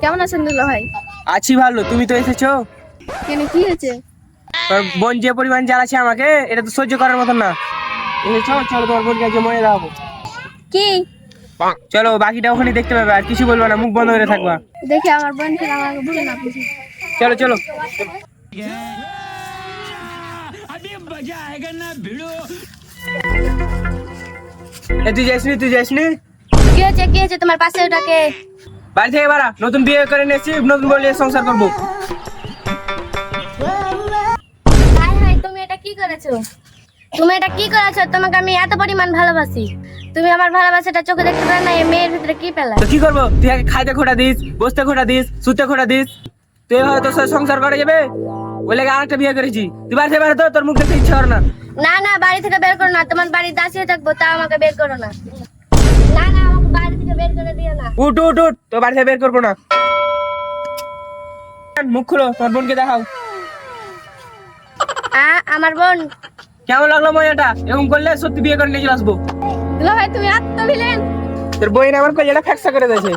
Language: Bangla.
কেমন আছেন দুলা ভাই? আছি ভালো, তুমি তো এসেছো। কেন, কি হয়েছে? তোর বোন যে পরিমাণ জ্বালাচ্ছে আমাকে, এটা তো সহ্য করার মতন না। এসেছো, চলো তোমার বোনকে আজকে মনে রাখবো। কি? চলো, বাকিটা ওখানে দেখতে পাবে, আর কিছু বলবো না, মুখ বন্ধ করে থাকবা। দেখি আমার বোন ফির আমাকে ভুলে না বুঝি। চলো চলো। তুই যাসনি, তুই যাসনি? কি হয়েছে, কি হয়েছে? তোমার পাশে ওটাকে বাড়ি থেকে বাড়া, নতুন বিয়ে করে নিয়েছি, নতুন বলে সংসার করবো। হাই হাই, তুমি এটা কি করেছো? তুমি এটা কি করেছো? তোমাকে আমি এত পরিমাণ ভালোবাসি, তুমি আমার ভালোবাসাটা চোখে দেখতে পারো না? এই মেয়ের ভিতরে কি পেলা? তো কি করবো? তুই আগে খাইতে খোটা দিস, বসতে খোটা দিস, শুতে খোটা দিস, তুই এভাবে তোর সাথে সংসার করা যাবে? ওই লেগে আরেকটা বিয়ে করেছি। তুই বাড়ি থেকে বেরো তো, তোর মুখ দেখতে ইচ্ছা করে না। না না, বাড়ি থেকে বের করো না। তোমার বাড়ির দাসী হয়ে থাকবো, তা আমাকে বের করো না। না না, আমাকে বাড়ি থেকে বের করে দিও না। উঠ উঠ উঠ, তোর বাড়ি থেকে বের করবো না। মুখ খুলো, তোর বোনকে দেখাও। আমার বোন? কেমন লাগলো মজাটা? এরকম করলে সত্যি বিয়ে করে নিয়ে চলে আসবো। দুলা ভাই, তুমি আত্মভিলেন। তোর বইন আমার কলিজাটা ফ্যাকসা করে দিয়েছে।